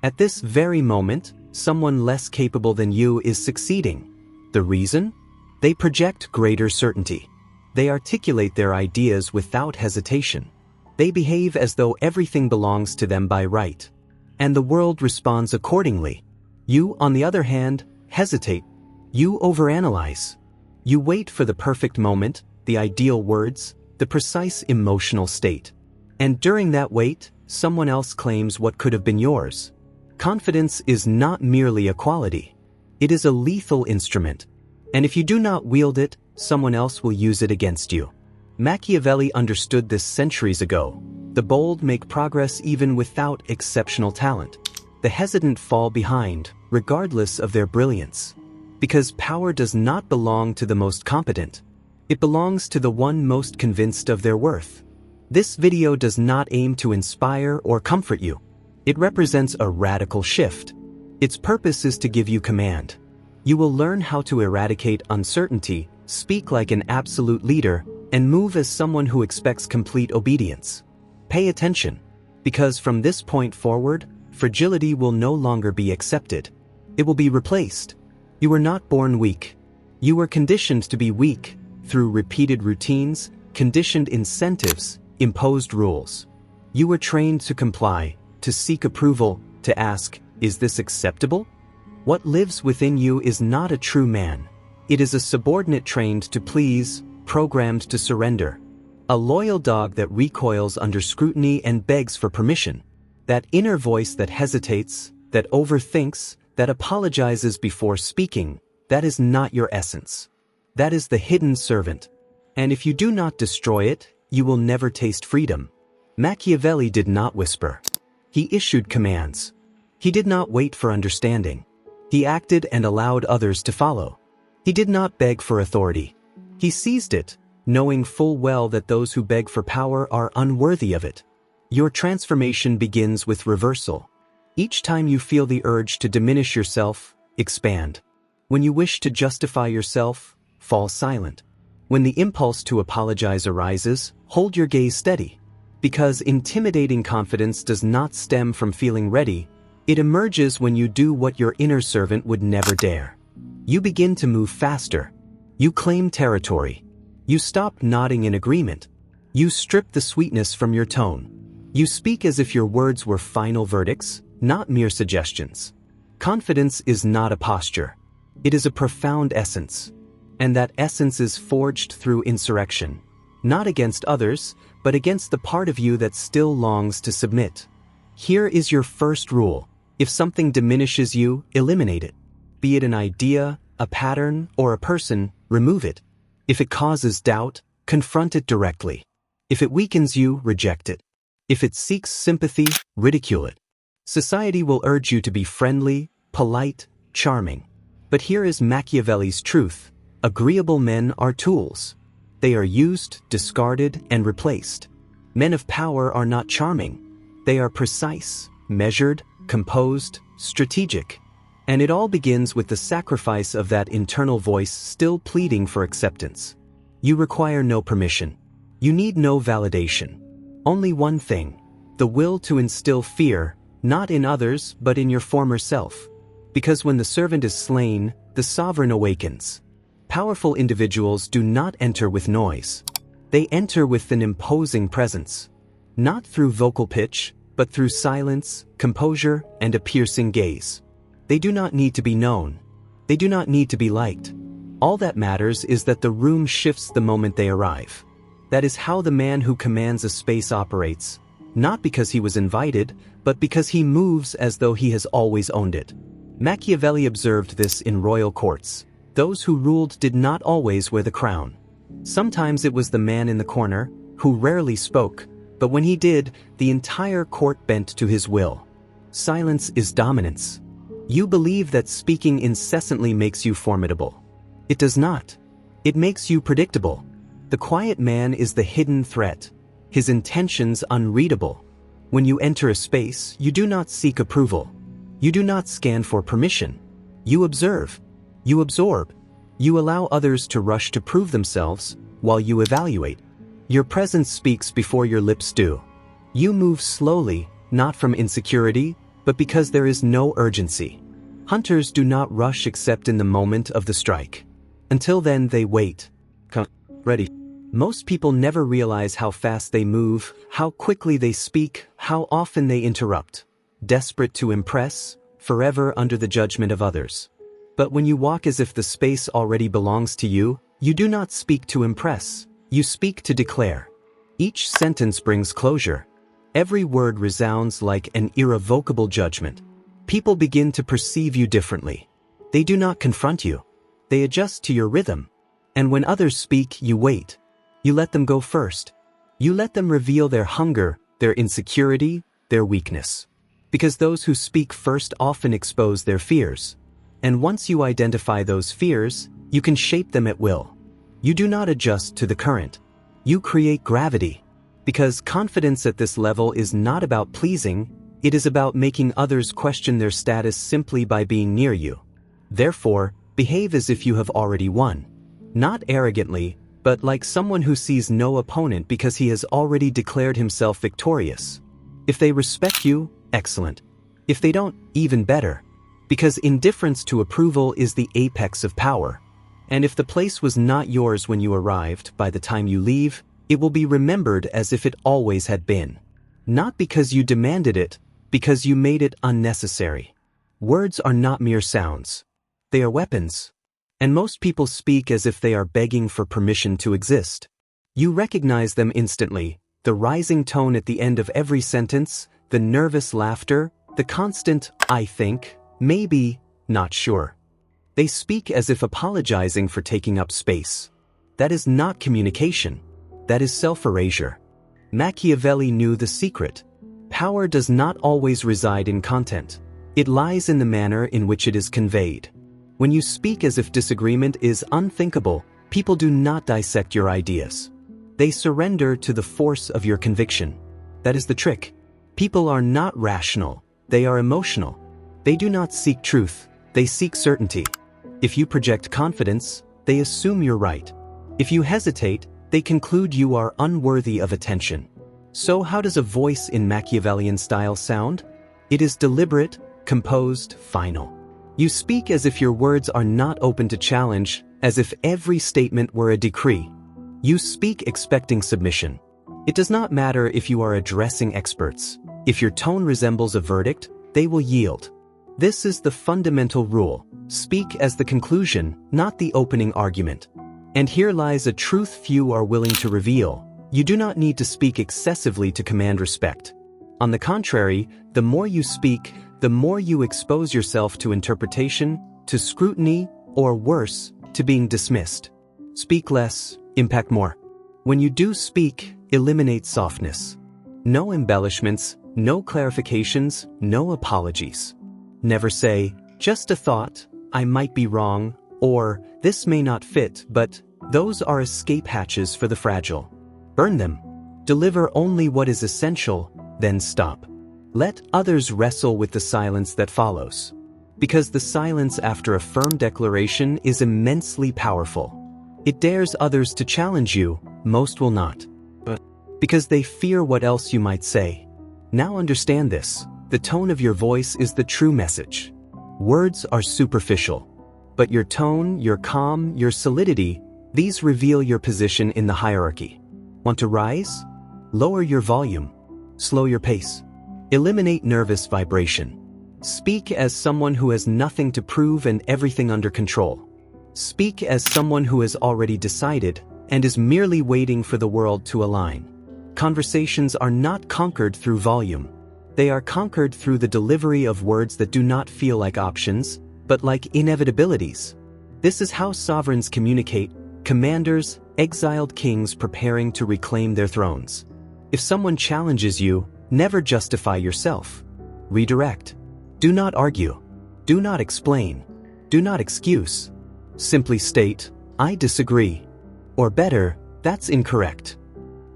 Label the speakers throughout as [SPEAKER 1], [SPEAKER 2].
[SPEAKER 1] At this very moment, someone less capable than you is succeeding. The reason? They project greater certainty. They articulate their ideas without hesitation. They behave as though everything belongs to them by right. And the world responds accordingly. You, on the other hand, hesitate. You overanalyze. You wait for the perfect moment, the ideal words, the precise emotional state. And during that wait, someone else claims what could have been yours. Confidence is not merely a quality. It is a lethal instrument. And if you do not wield it, someone else will use it against you. Machiavelli understood this centuries ago. The bold make progress even without exceptional talent. The hesitant fall behind, regardless of their brilliance. Because power does not belong to the most competent. It belongs to the one most convinced of their worth. This video does not aim to inspire or comfort you. It represents a radical shift. Its purpose is to give you command. You will learn how to eradicate uncertainty, speak like an absolute leader, and move as someone who expects complete obedience. Pay attention, because from this point forward, fragility will no longer be accepted. It will be replaced. You were not born weak. You were conditioned to be weak through repeated routines, conditioned incentives, imposed rules. You were trained to comply, to seek approval, to ask, is this acceptable? What lives within you is not a true man. It is a subordinate trained to please, programmed to surrender. A loyal dog that recoils under scrutiny and begs for permission. That inner voice that hesitates, that overthinks, that apologizes before speaking, that is not your essence. That is the hidden servant. And if you do not destroy it, you will never taste freedom. Machiavelli did not whisper. He issued commands. He did not wait for understanding. He acted and allowed others to follow. He did not beg for authority. He seized it, knowing full well that those who beg for power are unworthy of it. Your transformation begins with reversal. Each time you feel the urge to diminish yourself, expand. When you wish to justify yourself, fall silent. When the impulse to apologize arises, hold your gaze steady. Because intimidating confidence does not stem from feeling ready, it emerges when you do what your inner servant would never dare. You begin to move faster. You claim territory. You stop nodding in agreement. You strip the sweetness from your tone. You speak as if your words were final verdicts, not mere suggestions. Confidence is not a posture. It is a profound essence. And that essence is forged through insurrection. Not against others, but against the part of you that still longs to submit. Here is your first rule. If something diminishes you, eliminate it. Be it an idea, a pattern, or a person, remove it. If it causes doubt, confront it directly. If it weakens you, reject it. If it seeks sympathy, ridicule it. Society will urge you to be friendly, polite, charming. But here is Machiavelli's truth. Agreeable men are tools. They are used, discarded, and replaced. Men of power are not charming. They are precise, measured, composed, strategic. And it all begins with the sacrifice of that internal voice still pleading for acceptance. You require no permission. You need no validation. Only one thing: the will to instill fear, not in others but in your former self. Because when the servant is slain, the sovereign awakens. Powerful individuals do not enter with noise. They enter with an imposing presence. Not through vocal pitch, but through silence, composure, and a piercing gaze. They do not need to be known. They do not need to be liked. All that matters is that the room shifts the moment they arrive. That is how the man who commands a space operates, not because he was invited, but because he moves as though he has always owned it. Machiavelli observed this in royal courts. Those who ruled did not always wear the crown. Sometimes it was the man in the corner, who rarely spoke, but when he did, the entire court bent to his will. Silence is dominance. You believe that speaking incessantly makes you formidable. It does not. It makes you predictable. The quiet man is the hidden threat, his intentions unreadable. When you enter a space, you do not seek approval. You do not scan for permission. You observe. You absorb. You allow others to rush to prove themselves, while you evaluate. Your presence speaks before your lips do. You move slowly, not from insecurity, but because there is no urgency. Hunters do not rush except in the moment of the strike. Until then, they wait. Ready. Most people never realize how fast they move, how quickly they speak, how often they interrupt. Desperate to impress, forever under the judgment of others. But when you walk as if the space already belongs to you, you do not speak to impress, you speak to declare. Each sentence brings closure. Every word resounds like an irrevocable judgment. People begin to perceive you differently. They do not confront you. They adjust to your rhythm. And when others speak, you wait. You let them go first. You let them reveal their hunger, their insecurity, their weakness. Because those who speak first often expose their fears. And once you identify those fears, you can shape them at will. You do not adjust to the current. You create gravity. Because confidence at this level is not about pleasing, it is about making others question their status simply by being near you. Therefore, behave as if you have already won. Not arrogantly, but like someone who sees no opponent because he has already declared himself victorious. If they respect you, excellent. If they don't, even better. Because indifference to approval is the apex of power. And if the place was not yours when you arrived, by the time you leave, it will be remembered as if it always had been. Not because you demanded it, because you made it unnecessary. Words are not mere sounds. They are weapons. And most people speak as if they are begging for permission to exist. You recognize them instantly, the rising tone at the end of every sentence, the nervous laughter, the constant, I think, maybe, not sure. They speak as if apologizing for taking up space. That is not communication. That is self-erasure. Machiavelli knew the secret. Power does not always reside in content. It lies in the manner in which it is conveyed. When you speak as if disagreement is unthinkable, people do not dissect your ideas. They surrender to the force of your conviction. That is the trick. People are not rational. They are emotional. They do not seek truth. They seek certainty. If you project confidence, they assume you're right. If you hesitate, they conclude you are unworthy of attention. So how does a voice in Machiavellian style sound? It is deliberate, composed, final. You speak as if your words are not open to challenge, as if every statement were a decree. You speak expecting submission. It does not matter if you are addressing experts. If your tone resembles a verdict, they will yield. This is the fundamental rule. Speak as the conclusion, not the opening argument. And here lies a truth few are willing to reveal. You do not need to speak excessively to command respect. On the contrary, the more you speak, the more you expose yourself to interpretation, to scrutiny, or worse, to being dismissed. Speak less, impact more. When you do speak, eliminate softness. No embellishments, no clarifications, no apologies. Never say, just a thought, I might be wrong, or this may not fit, but those are escape hatches for the fragile. Burn them. Deliver only what is essential, then stop. Let others wrestle with the silence that follows. Because the silence after a firm declaration is immensely powerful. It dares others to challenge you, most will not. But because they fear what else you might say. Now understand this, the tone of your voice is the true message. Words are superficial. But your tone, your calm, your solidity, these reveal your position in the hierarchy. Want to rise? Lower your volume. Slow your pace. Eliminate nervous vibration. Speak as someone who has nothing to prove and everything under control. Speak as someone who has already decided and is merely waiting for the world to align. Conversations are not conquered through volume. They are conquered through the delivery of words that do not feel like options, but like inevitabilities. This is how sovereigns communicate, commanders, exiled kings preparing to reclaim their thrones. If someone challenges you, never justify yourself. Redirect. Do not argue. Do not explain. Do not excuse. Simply state, I disagree. Or better, that's incorrect.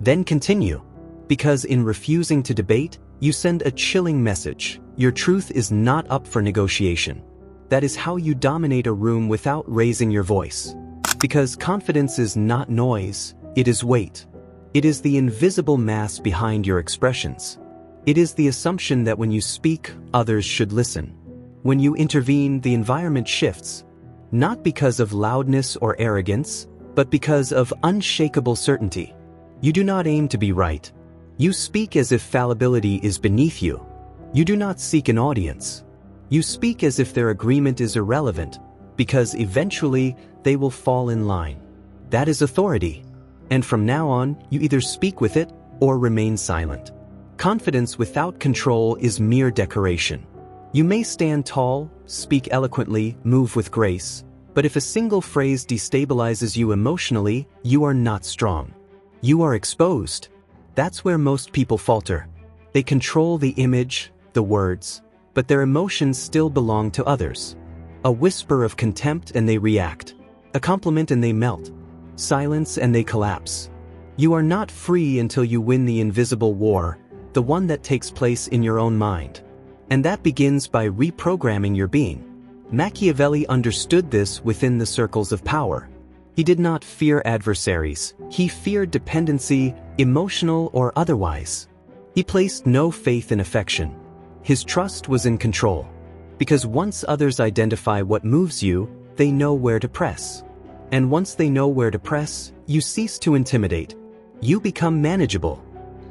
[SPEAKER 1] Then continue. Because in refusing to debate, you send a chilling message. Your truth is not up for negotiation. That is how you dominate a room without raising your voice. Because confidence is not noise, it is weight. It is the invisible mass behind your expressions. It is the assumption that when you speak, others should listen. When you intervene, the environment shifts. Not because of loudness or arrogance, but because of unshakable certainty. You do not aim to be right. You speak as if fallibility is beneath you. You do not seek an audience. You speak as if their agreement is irrelevant, because eventually they will fall in line. That is authority. And from now on, you either speak with it or remain silent. Confidence without control is mere decoration. You may stand tall, speak eloquently, move with grace, but if a single phrase destabilizes you emotionally, you are not strong. You are exposed. That's where most people falter. They control the image, the words, but their emotions still belong to others. A whisper of contempt and they react. A compliment and they melt. Silence and they collapse. You are not free until you win the invisible war, the one that takes place in your own mind. And that begins by reprogramming your being. Machiavelli understood this within the circles of power. He did not fear adversaries. He feared dependency, emotional or otherwise. He placed no faith in affection. His trust was in control. Because once others identify what moves you, they know where to press. And once they know where to press, you cease to intimidate. You become manageable.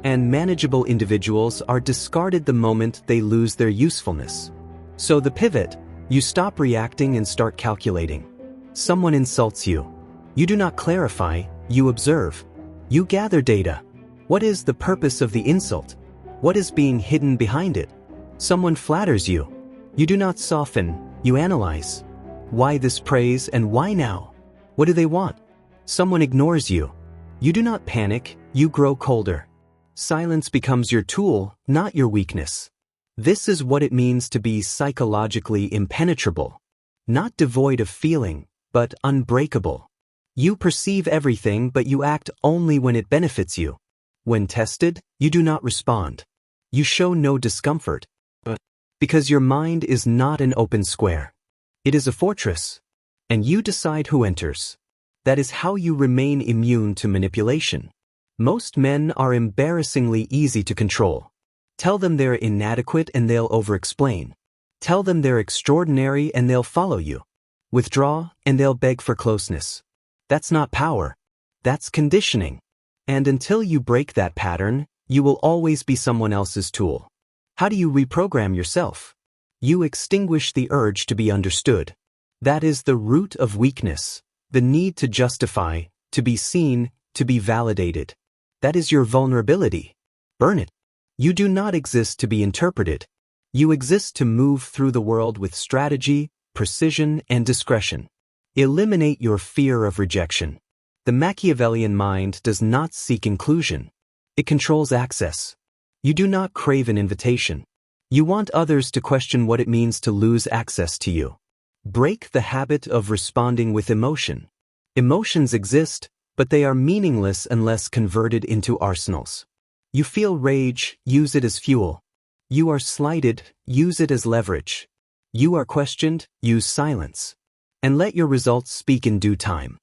[SPEAKER 1] And manageable individuals are discarded the moment they lose their usefulness. So the pivot, you stop reacting and start calculating. Someone insults you. You do not clarify, you observe. You gather data. What is the purpose of the insult? What is being hidden behind it? Someone flatters you. You do not soften, you analyze. Why this praise and why now? What do they want? Someone ignores you. You do not panic, you grow colder. Silence becomes your tool, not your weakness. This is what it means to be psychologically impenetrable. Not devoid of feeling, but unbreakable. You perceive everything, but you act only when it benefits you. When tested, you do not respond. You show no discomfort. Because your mind is not an open square. It is a fortress. And you decide who enters. That is how you remain immune to manipulation. Most men are embarrassingly easy to control. Tell them they're inadequate and they'll over-explain. Tell them they're extraordinary and they'll follow you. Withdraw and they'll beg for closeness. That's not power. That's conditioning. And until you break that pattern, you will always be someone else's tool. How do you reprogram yourself? You extinguish the urge to be understood. That is the root of weakness, the need to justify, to be seen, to be validated. That is your vulnerability. Burn it. You do not exist to be interpreted. You exist to move through the world with strategy, precision, and discretion. Eliminate your fear of rejection. The Machiavellian mind does not seek inclusion. It controls access. You do not crave an invitation. You want others to question what it means to lose access to you. Break the habit of responding with emotion. Emotions exist, but they are meaningless unless converted into arsenals. You feel rage, use it as fuel. You are slighted, use it as leverage. You are questioned, use silence. And let your results speak in due time.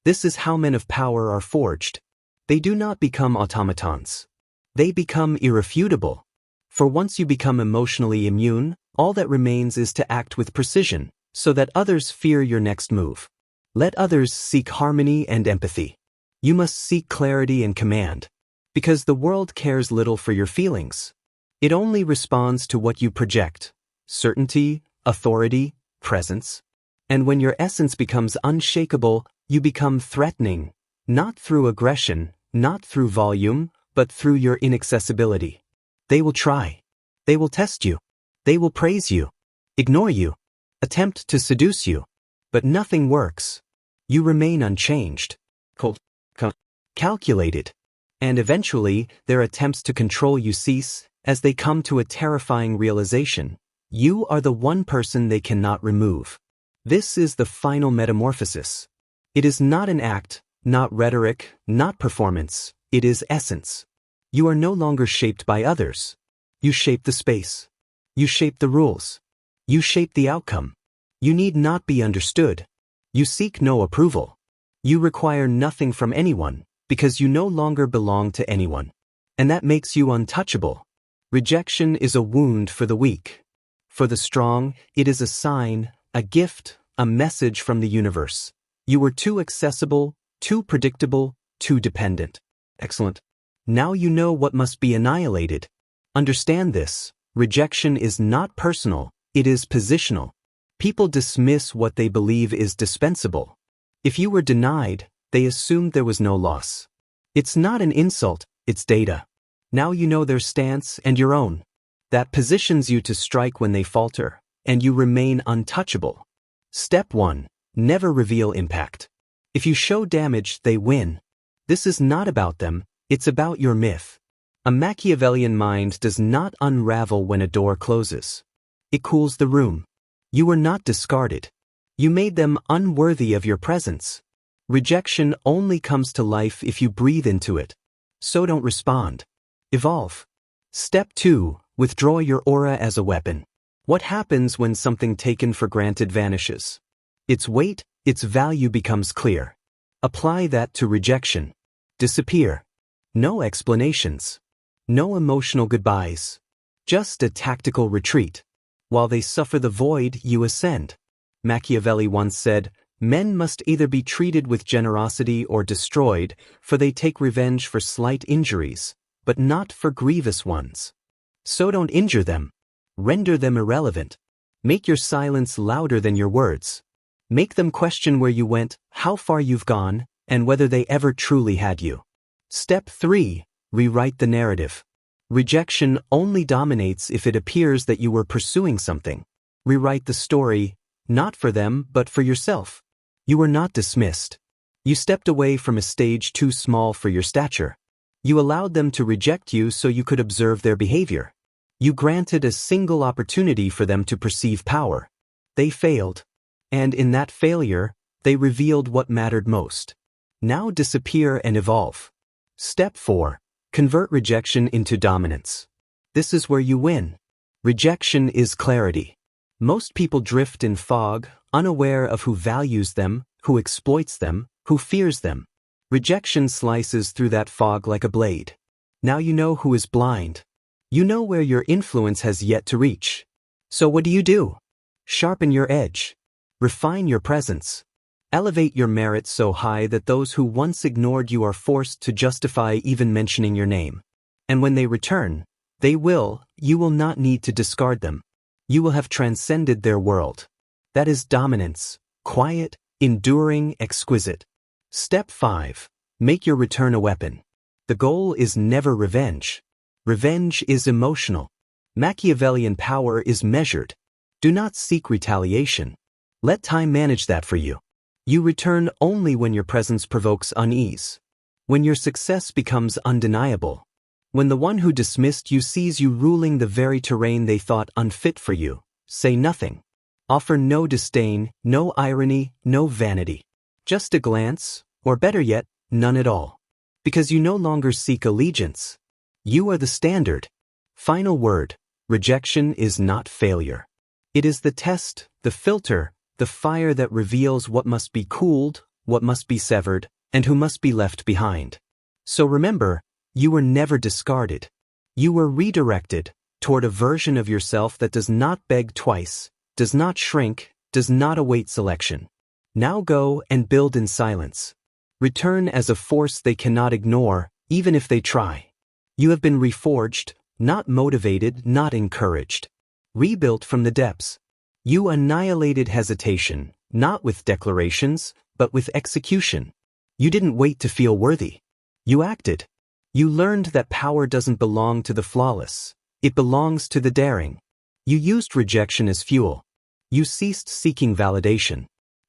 [SPEAKER 1] This is how men of power are forged. They do not become automatons. They become irrefutable. For once you become emotionally immune, all that remains is to act with precision, so that others fear your next move. Let others seek harmony and empathy. You must seek clarity and command. Because the world cares little for your feelings. It only responds to what you project. Certainty, authority, presence. And when your essence becomes unshakable, you become threatening, not through aggression, not through volume, but through your inaccessibility. They will try. They will test you. They will praise you, ignore you, attempt to seduce you. But nothing works. You remain unchanged, cold, calculated. And eventually, their attempts to control you cease as they come to a terrifying realization. You are the one person they cannot remove. This is the final metamorphosis. It is not an act, not rhetoric, not performance. It is essence. You are no longer shaped by others. You shape the space. You shape the rules. You shape the outcome. You need not be understood. You seek no approval. You require nothing from anyone, because you no longer belong to anyone. And that makes you untouchable. Rejection is a wound for the weak. For the strong, it is a sign, a gift, a message from the universe. You were too accessible, too predictable, too dependent. Excellent. Now you know what must be annihilated. Understand this. Rejection is not personal, it is positional. People dismiss what they believe is dispensable. If you were denied, they assumed there was no loss. It's not an insult, it's data. Now you know their stance and your own. That positions you to strike when they falter, and you remain untouchable. Step 1. Never reveal impact. If you show damage, they win. This is not about them, it's about your myth. A Machiavellian mind does not unravel when a door closes. It cools the room. You were not discarded. You made them unworthy of your presence. Rejection only comes to life if you breathe into it. So don't respond. Evolve. Step 2. Withdraw your aura as a weapon. What happens when something taken for granted vanishes? Its weight, its value becomes clear. Apply that to rejection. Disappear. No explanations. No emotional goodbyes. Just a tactical retreat. While they suffer the void, you ascend. Machiavelli once said, "Men must either be treated with generosity or destroyed, for they take revenge for slight injuries, but not for grievous ones." So don't injure them. Render them irrelevant. Make your silence louder than your words. Make them question where you went, how far you've gone, and whether they ever truly had you. Step 3. Rewrite the narrative. Rejection only dominates if it appears that you were pursuing something. Rewrite the story, not for them, but for yourself. You were not dismissed. You stepped away from a stage too small for your stature. You allowed them to reject you so you could observe their behavior. You granted a single opportunity for them to perceive power. They failed. And in that failure, they revealed what mattered most. Now disappear and evolve. Step 4. Convert rejection into dominance. This is where you win. Rejection is clarity. Most people drift in fog, unaware of who values them, who exploits them, who fears them. Rejection slices through that fog like a blade. Now you know who is blind. You know where your influence has yet to reach. So what do? Sharpen your edge. Refine your presence. Elevate your merit so high that those who once ignored you are forced to justify even mentioning your name. And when they return, you will not need to discard them. You will have transcended their world. That is dominance, quiet, enduring, exquisite. Step 5. Make your return a weapon. The goal is never revenge. Revenge is emotional. Machiavellian power is measured. Do not seek retaliation. Let time manage that for you. You return only when your presence provokes unease. When your success becomes undeniable. When the one who dismissed you sees you ruling the very terrain they thought unfit for you, say nothing. Offer no disdain, no irony, no vanity. Just a glance, or better yet, none at all. Because you no longer seek allegiance. You are the standard. Final word, rejection is not failure. It is the test, the filter, the fire that reveals what must be cooled, what must be severed, and who must be left behind. So remember, you were never discarded. You were redirected toward a version of yourself that does not beg twice, does not shrink, does not await selection. Now go and build in silence. Return as a force they cannot ignore, even if they try. You have been reforged, not motivated, not encouraged. Rebuilt from the depths. You annihilated hesitation, not with declarations, but with execution. You didn't wait to feel worthy. You acted. You learned that power doesn't belong to the flawless. It belongs to the daring. You used rejection as fuel. You ceased seeking validation.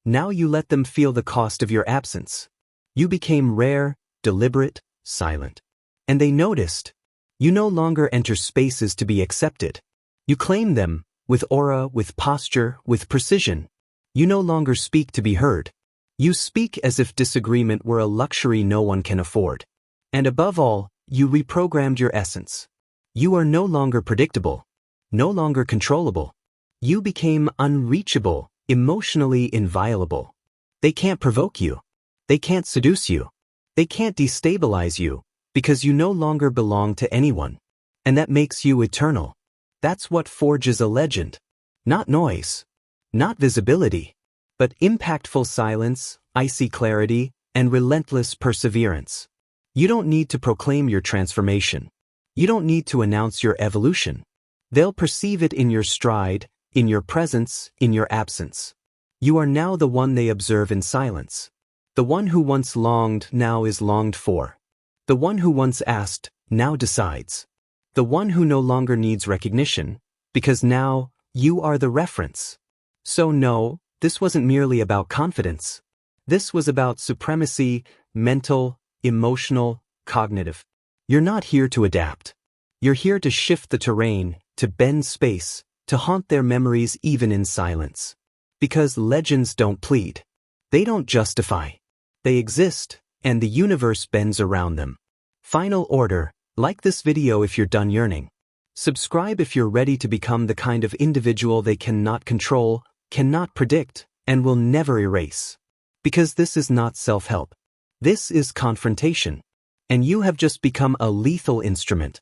[SPEAKER 1] Now you let them feel the cost of your absence. You became rare, deliberate, silent. And they noticed. You no longer enter spaces to be accepted. You claim them, with aura, with posture, with precision. You no longer speak to be heard. You speak as if disagreement were a luxury no one can afford. And above all, you reprogrammed your essence. You are no longer predictable, no longer controllable. You became unreachable, emotionally inviolable. They can't provoke you. They can't seduce you. They can't destabilize you, because you no longer belong to anyone. And that makes you eternal. That's what forges a legend. Not noise. Not visibility. But impactful silence, icy clarity, and relentless perseverance. You don't need to proclaim your transformation. You don't need to announce your evolution. They'll perceive it in your stride, in your presence, in your absence. You are now the one they observe in silence. The one who once longed now is longed for. The one who once asked now decides. The one who no longer needs recognition, because now you are the reference. So no, this wasn't merely about confidence. This was about supremacy, mental, emotional, cognitive. You're not here to adapt. You're here to shift the terrain, to bend space, to haunt their memories even in silence. Because legends don't plead. They don't justify. They exist, and the universe bends around them. Final order, like this video if you're done yearning. Subscribe if you're ready to become the kind of individual they cannot control, cannot predict, and will never erase. Because this is not self-help. This is confrontation. And you have just become a lethal instrument.